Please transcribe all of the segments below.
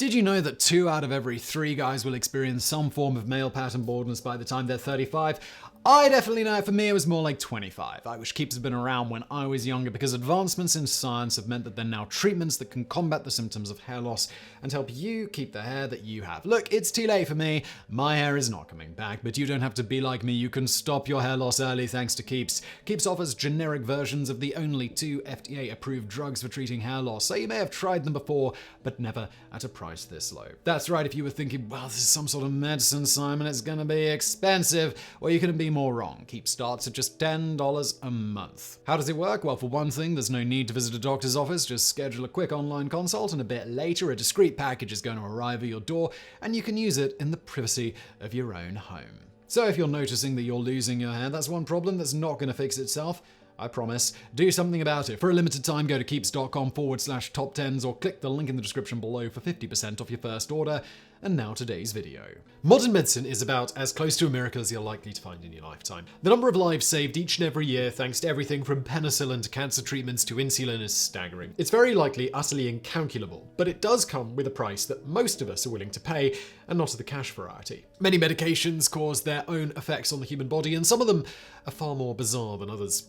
Did you know that 2 out of every 3 guys will experience some form of male pattern baldness by the time they're 35? I definitely know. For me, it was more like 25. I wish Keeps had been around when I was younger, because advancements in science have meant that there are now treatments that can combat the symptoms of hair loss and help you keep the hair that you have. Look, it's too late for me. My hair is not coming back, but you don't have to be like me. You can stop your hair loss early thanks to Keeps. Keeps offers generic versions of the only 2 FDA-approved drugs for treating hair loss, so you may have tried them before, but never at a price this low. That's right, if you were thinking, well, this is some sort of medicine, Simon, it's gonna be expensive, well, you couldn't be more wrong. Keeps starts at just $10 a month. How does it work? Well, for one thing, there's no need to visit a doctor's office. Just schedule a quick online consult, and a bit later, a discreet package is going to arrive at your door, and you can use it in the privacy of your own home. So if you're noticing that you're losing your hair, that's one problem that's not going to fix itself. I promise. Do something about it. For a limited time, go to keeps.com/TopTenz or click the link in the description below for 50% off your first order. And now today's video. Modern medicine is about as close to a miracle as you're likely to find in your lifetime. The number of lives saved each and every year thanks to everything from penicillin to cancer treatments to insulin is staggering. It's very likely utterly incalculable, but it does come with a price that most of us are willing to pay, and not the cash variety. Many medications cause their own effects on the human body, and some of them are far more bizarre than others.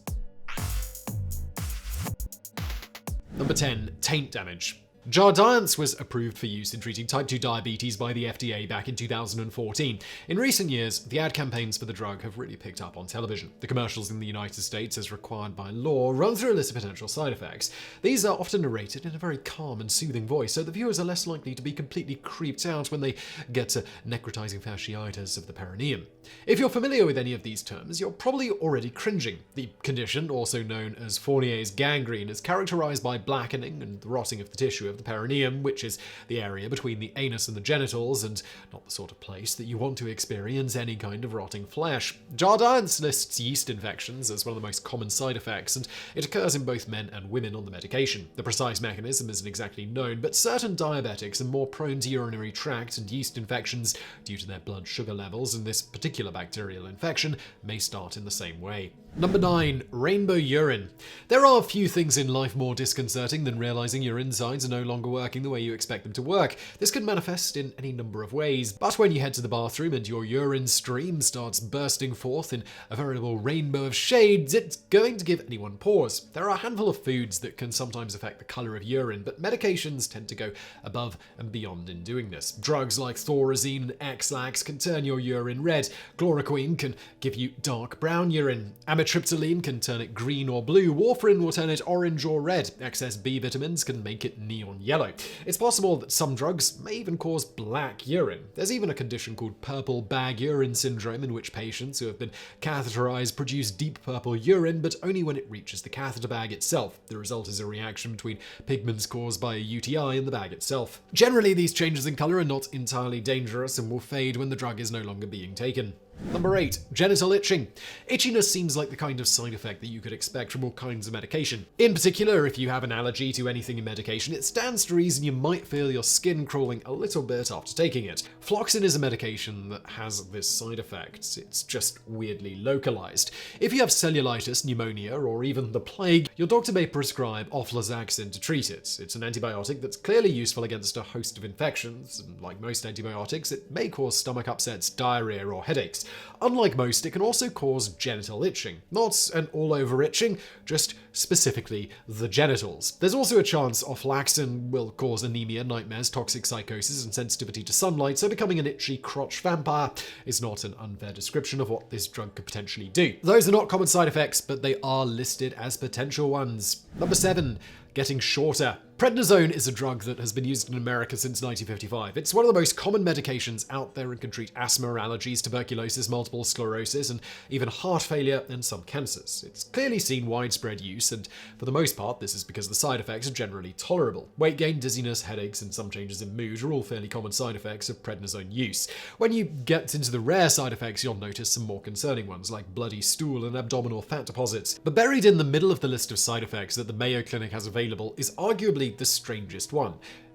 Number 10. Taint Damage. Jardiance was approved for use in treating type 2 diabetes by the FDA back in 2014. In recent years, the ad campaigns for the drug have really picked up on television. The commercials in the United States, as required by law, run through a list of potential side effects. These are often narrated in a very calm and soothing voice, so the viewers are less likely to be completely creeped out when they get to necrotizing fasciitis of the perineum. If you're familiar with any of these terms, you're probably already cringing. The condition, also known as Fournier's gangrene, is characterized by blackening and rotting of the tissue of the perineum, which is the area between the anus and the genitals, and not the sort of place that you want to experience any kind of rotting flesh. Jardiance lists yeast infections as one of the most common side effects, and it occurs in both men and women on the medication. The precise mechanism isn't exactly known, but certain diabetics are more prone to urinary tract and yeast infections due to their blood sugar levels, and this particular bacterial infection may start in the same way. Number 9. Rainbow urine. There are few things in life more disconcerting than realizing your insides are no longer working the way you expect them to work. This can manifest in any number of ways, but when you head to the bathroom and your urine stream starts bursting forth in a veritable rainbow of shades, it's going to give anyone pause. There are a handful of foods that can sometimes affect the color of urine, but medications tend to go above and beyond in doing this. Drugs like Thorazine and X-Lax can turn your urine red. Chloroquine can give you dark brown urine. Amitriptyline can turn it green or blue. Warfarin will turn it orange or red. Excess B vitamins can make it neon yellow. It's possible that some drugs may even cause black urine. There's even a condition called purple bag urine syndrome, in which patients who have been catheterized produce deep purple urine, but only when it reaches the catheter bag itself. The result is a reaction between pigments caused by a UTI and the bag itself. Generally, these changes in color are not entirely dangerous and will fade when the drug is no longer being taken. Number 8. Genital itching. Itchiness seems like the kind of side effect that you could expect from all kinds of medication. In particular, if you have an allergy to anything in medication, it stands to reason you might feel your skin crawling a little bit after taking it. Floxin is a medication that has this side effect. It's just weirdly localized. If you have cellulitis, pneumonia, or even the plague, your doctor may prescribe ofloxacin to treat it. It's an antibiotic that's clearly useful against a host of infections, and like most antibiotics, it may cause stomach upsets, diarrhea, or headaches. Unlike most, it can also cause genital itching. Not an all-over itching, just specifically the genitals. There's also a chance ofloxacin will cause anemia, nightmares, toxic psychosis, and sensitivity to sunlight, so becoming an itchy crotch vampire is not an unfair description of what this drug could potentially do. Those are not common side effects, but they are listed as potential ones. Number 7. Getting shorter. Prednisone is a drug that has been used in America since 1955. It's one of the most common medications out there and can treat asthma, allergies, tuberculosis, multiple sclerosis, and even heart failure and some cancers. It's clearly seen widespread use, and for the most part, this is because the side effects are generally tolerable. Weight gain, dizziness, headaches, and some changes in mood are all fairly common side effects of prednisone use. When you get into the rare side effects, you'll notice some more concerning ones, like bloody stool and abdominal fat deposits. But buried in the middle of the list of side effects that the Mayo Clinic has available is arguably the strangest one.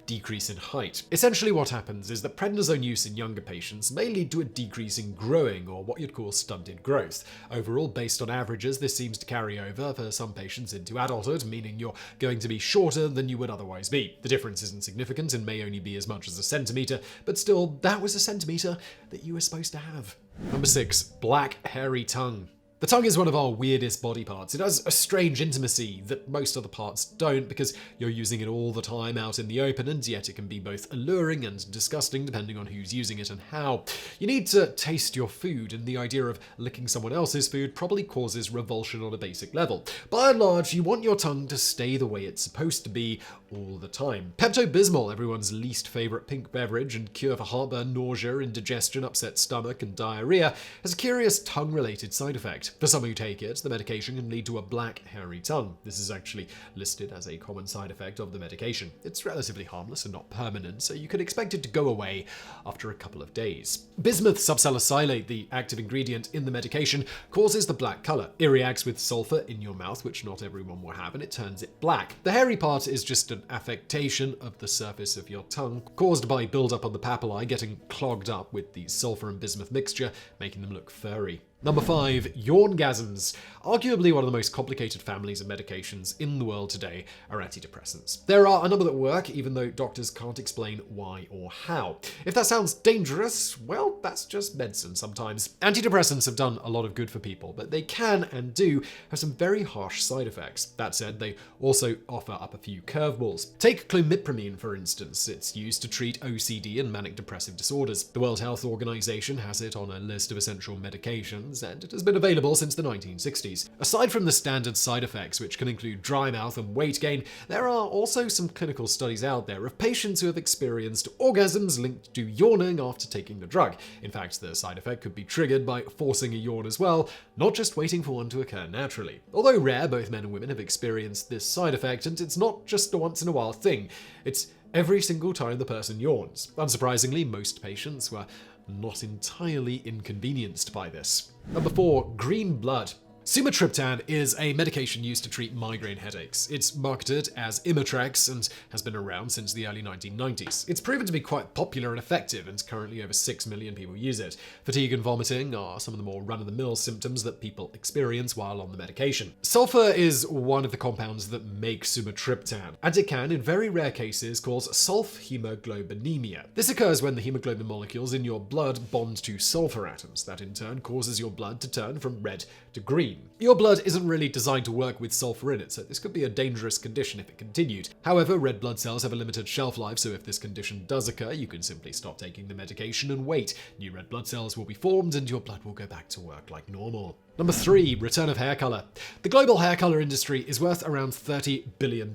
decrease in height. Essentially what happens is that prednisone use in younger patients may lead to a decrease in growing, or what you'd call stunted growth. Overall, based on averages, this seems to carry over for some patients into adulthood, meaning you're going to be shorter than you would otherwise be. The difference isn't significant and may only be as much as a centimeter, but still, that was a centimeter that you were supposed to have. Number 6, black hairy tongue. The tongue is one of our weirdest body parts. It has a strange intimacy that most other parts don't, because you're using it all the time out in the open, and yet it can be both alluring and disgusting depending on who's using it and how. You need to taste your food, and the idea of licking someone else's food probably causes revulsion on a basic level. By and large, you want your tongue to stay the way it's supposed to be all the time. Pepto-Bismol, everyone's least favorite pink beverage and cure for heartburn, nausea, indigestion, upset stomach, and diarrhea, has a curious tongue-related side effect. For some who take it, the medication can lead to a black, hairy tongue. This is actually listed as a common side effect of the medication. It's relatively harmless and not permanent, so you could expect it to go away after a couple of days. Bismuth subsalicylate, the active ingredient in the medication, causes the black color. It reacts with sulfur in your mouth, which not everyone will have, and it turns it black. The hairy part is just an affectation of the surface of your tongue, caused by buildup on the papillae getting clogged up with the sulfur and bismuth mixture, making them look furry. Number 5, Yawngasms. Arguably one of the most complicated families of medications in the world today are antidepressants. There are a number that work, even though doctors can't explain why or how. If that sounds dangerous, well, that's just medicine sometimes. Antidepressants have done a lot of good for people, but they can and do have some very harsh side effects. That said, they also offer up a few curveballs. Take clomipramine, for instance. It's used to treat OCD and manic depressive disorders. The World Health Organization has it on a list of essential medications, and it has been available since the 1960s. Aside from the standard side effects, which can include dry mouth and weight gain, there are also some clinical studies out there of patients who have experienced orgasms linked to yawning after taking the drug. In fact, the side effect could be triggered by forcing a yawn as well, not just waiting for one to occur naturally. Although rare, both men and women have experienced this side effect, and it's not just a once-in-a-while thing. It's every single time the person yawns. Unsurprisingly, most patients were not entirely inconvenienced by this. Number 4, green blood. Sumatriptan is a medication used to treat migraine headaches. It's marketed as Imitrex and has been around since the early 1990s. It's proven to be quite popular and effective, and currently over 6 million people use it. Fatigue and vomiting are some of the more run-of-the-mill symptoms that people experience while on the medication. Sulfur is one of the compounds that make sumatriptan, and it can, in very rare cases, cause sulfhemoglobinemia. This occurs when the hemoglobin molecules in your blood bond to sulfur atoms. That in turn causes your blood to turn from red to green. Your blood isn't really designed to work with sulfur in it, so this could be a dangerous condition if it continued. However, red blood cells have a limited shelf life, so if this condition does occur, you can simply stop taking the medication and wait. New red blood cells will be formed and your blood will go back to work like normal. Number 3, return of hair color. The global hair color industry is worth around $30 billion.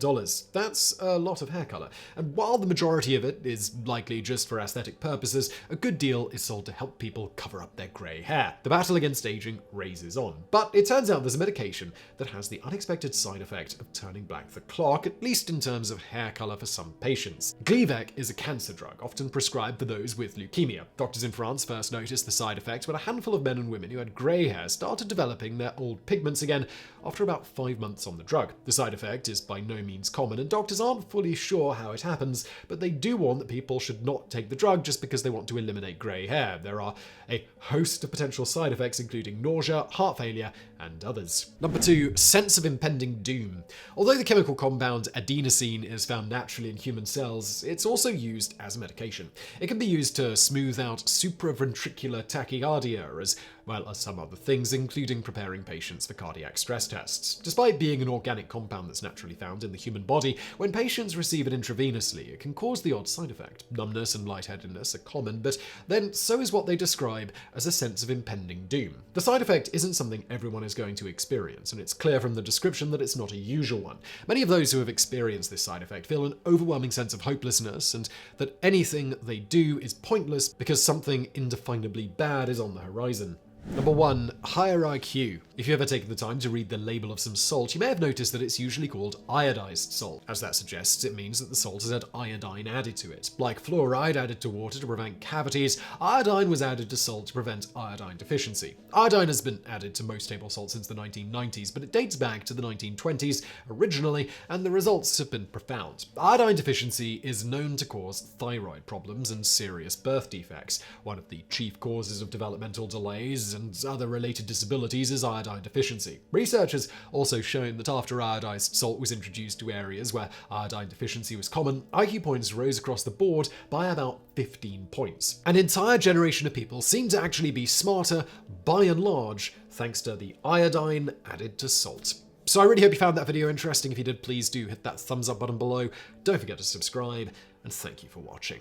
That's a lot of hair color. And while the majority of it is likely just for aesthetic purposes, a good deal is sold to help people cover up their gray hair. The battle against aging rages on. But it turns out there's a medication that has the unexpected side effect of turning back the clock, at least in terms of hair color for some patients. Gleevec is a cancer drug, often prescribed for those with leukemia. Doctors in France first noticed the side effect when a handful of men and women who had gray hair started developing their old pigments again after about 5 months on the drug. The side effect is by no means common, and doctors aren't fully sure how it happens, but they do warn that people should not take the drug just because they want to eliminate grey hair. There are a host of potential side effects, including nausea, heart failure, and others. Number 2, sense of impending doom. Although the chemical compound adenosine is found naturally in human cells, it's also used as a medication. It can be used to smooth out supraventricular tachycardia, as well as some other things, including preparing patients for cardiac stress tests. Despite being an organic compound that's naturally found in the human body, when patients receive it intravenously, it can cause the odd side effect. Numbness and lightheadedness are common, but then so is what they describe as a sense of impending doom. The side effect isn't something everyone is going to experience, and it's clear from the description that it's not a usual one. Many of those who have experienced this side effect feel an overwhelming sense of hopelessness, and that anything they do is pointless because something indefinably bad is on the horizon. Number 1. Higher IQ. If you've ever taken the time to read the label of some salt, you may have noticed that it's usually called iodized salt. As that suggests, it means that the salt has had iodine added to it. Like fluoride added to water to prevent cavities, iodine was added to salt to prevent iodine deficiency. Iodine has been added to most table salt since the 1990s, but it dates back to the 1920s originally, and the results have been profound. Iodine deficiency is known to cause thyroid problems and serious birth defects. One of the chief causes of developmental delays and other related disabilities is iodine deficiency. Research has also shown that after iodized salt was introduced to areas where iodine deficiency was common, IQ points rose across the board by about 15 points. An entire generation of people seem to actually be smarter, by and large, thanks to the iodine added to salt. So I really hope you found that video interesting. If you did, please do hit that thumbs up button below. Don't forget to subscribe, and thank you for watching.